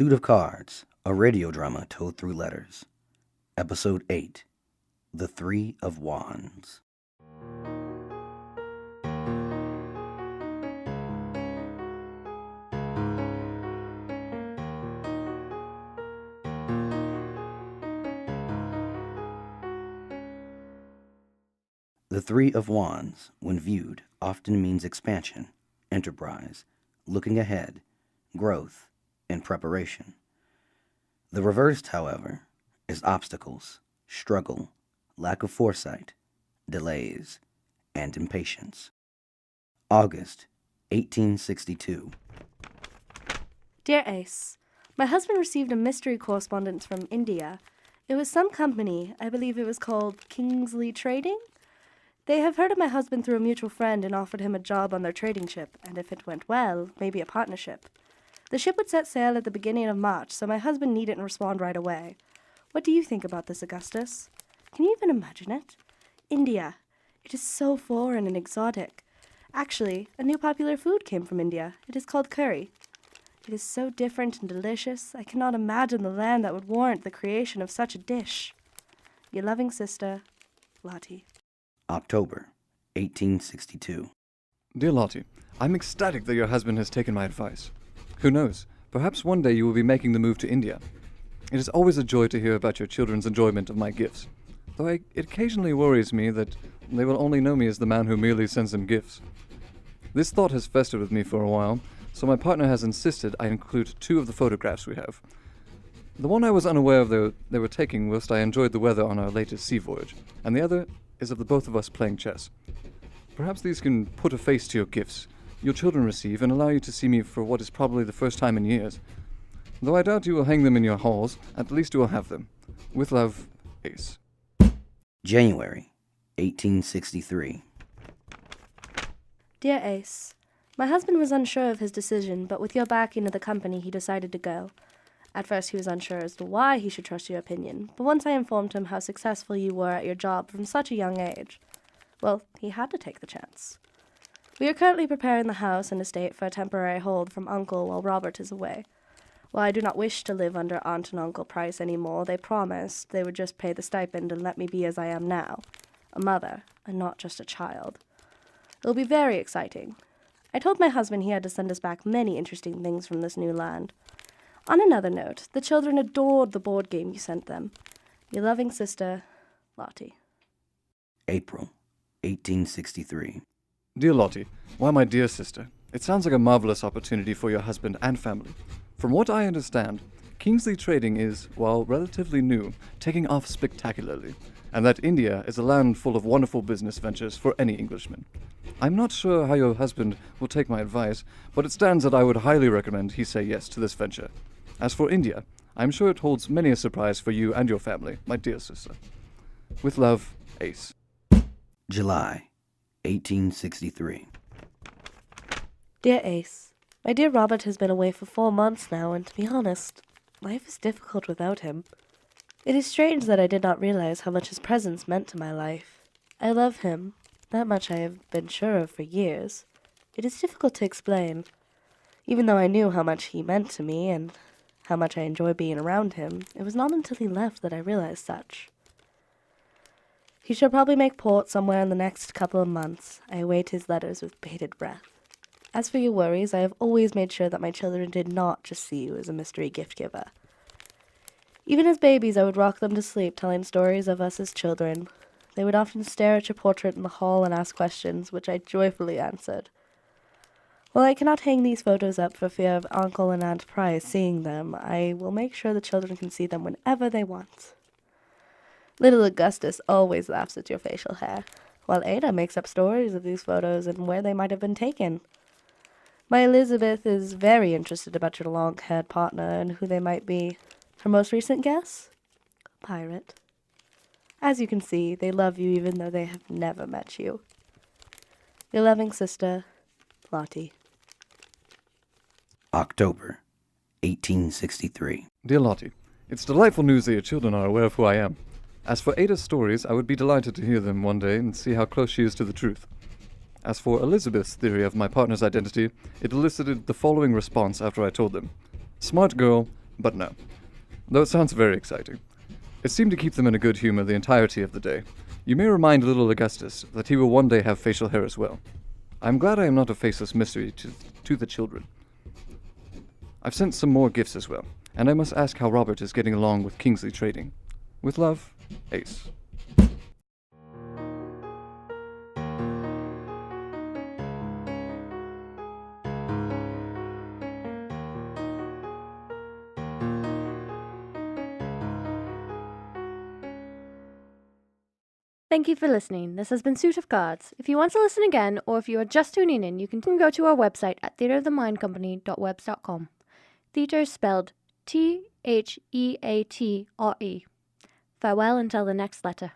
Suit of Cards, a radio drama told through letters. Episode 8, The Three of Wands. The Three of Wands, when viewed, often means expansion, enterprise, looking ahead, growth, and preparation. The reversed, however, is obstacles, struggle, lack of foresight, delays, and impatience. August 1862. Dear Ace, my husband received a mystery correspondence from India. It was some company, I believe it was called Kingsley Trading. They have heard of my husband through a mutual friend and offered him a job on their trading ship, and if it went well, maybe a partnership. The ship would set sail at the beginning of March, so my husband needn't respond right away. What do you think about this, Augustus? Can you even imagine it? India. It is so foreign and exotic. Actually, a new popular food came from India. It is called curry. It is so different and delicious, I cannot imagine the land that would warrant the creation of such a dish. Your loving sister, Lottie. October 1862. Dear Lottie, I'm ecstatic that your husband has taken my advice. Who knows, perhaps one day you will be making the move to India. It is always a joy to hear about your children's enjoyment of my gifts, though it occasionally worries me that they will only know me as the man who merely sends them gifts. This thought has festered with me for a while, so my partner has insisted I include 2 of the photographs we have. The one I was unaware of they were taking whilst I enjoyed the weather on our latest sea voyage, and the other is of the both of us playing chess. Perhaps these can put a face to your gifts your children receive and allow you to see me for what is probably the first time in years. Though I doubt you will hang them in your halls, at least you will have them. With love, Ace. January 1863. Dear Ace, my husband was unsure of his decision, but with your backing of the company, he decided to go. At first he was unsure as to why he should trust your opinion, but once I informed him how successful you were at your job from such a young age, well, he had to take the chance. We are currently preparing the house and estate for a temporary hold from Uncle while Robert is away. While I do not wish to live under Aunt and Uncle Price any more, they promised they would just pay the stipend and let me be as I am now, a mother, and not just a child. It will be very exciting. I told my husband he had to send us back many interesting things from this new land. On another note, the children adored the board game you sent them. Your loving sister, Lottie. April 1863. Dear Lottie, why my dear sister, it sounds like a marvelous opportunity for your husband and family. From what I understand, Kingsley Trading is, while relatively new, taking off spectacularly, and that India is a land full of wonderful business ventures for any Englishman. I'm not sure how your husband will take my advice, but it stands that I would highly recommend he say yes to this venture. As for India, I'm sure it holds many a surprise for you and your family, my dear sister. With love, Ace. July 1863. Dear Ace, my dear Robert has been away for 4 months now, and to be honest, life is difficult without him. It is strange that I did not realize how much his presence meant to my life. I love him. That much I have been sure of for years. It is difficult to explain. Even though I knew how much he meant to me and how much I enjoy being around him, it was not until he left that I realized such. He shall probably make port somewhere in the next couple of months. I await his letters with bated breath. As for your worries, I have always made sure that my children did not just see you as a mystery gift giver. Even as babies, I would rock them to sleep, telling stories of us as children. They would often stare at your portrait in the hall and ask questions, which I joyfully answered. While I cannot hang these photos up for fear of Uncle and Aunt Price seeing them, I will make sure the children can see them whenever they want. Little Augustus always laughs at your facial hair, while Ada makes up stories of these photos and where they might have been taken. My Elizabeth is very interested about your long-haired partner and who they might be. Her most recent guess? A pirate. As you can see, they love you even though they have never met you. Your loving sister, Lottie. October 1863. Dear Lottie, it's delightful news that your children are aware of who I am. As for Ada's stories, I would be delighted to hear them one day and see how close she is to the truth. As for Elizabeth's theory of my partner's identity, it elicited the following response after I told them. Smart girl, But no. Though it sounds very exciting. It seemed to keep them in a good humor the entirety of the day. You may remind little Augustus that he will one day have facial hair as well. I'm glad I am not a faceless mystery to the children. I've sent some more gifts as well, and I must ask how Robert is getting along with Kingsley Trading. With love, Ace. Thank you for listening. This has been Suit of Cards. If you want to listen again, or if you are just tuning in, you can go to our website at theaterofthemindcompany.webs.com. Theater is spelled Theatre. Farewell until the next letter.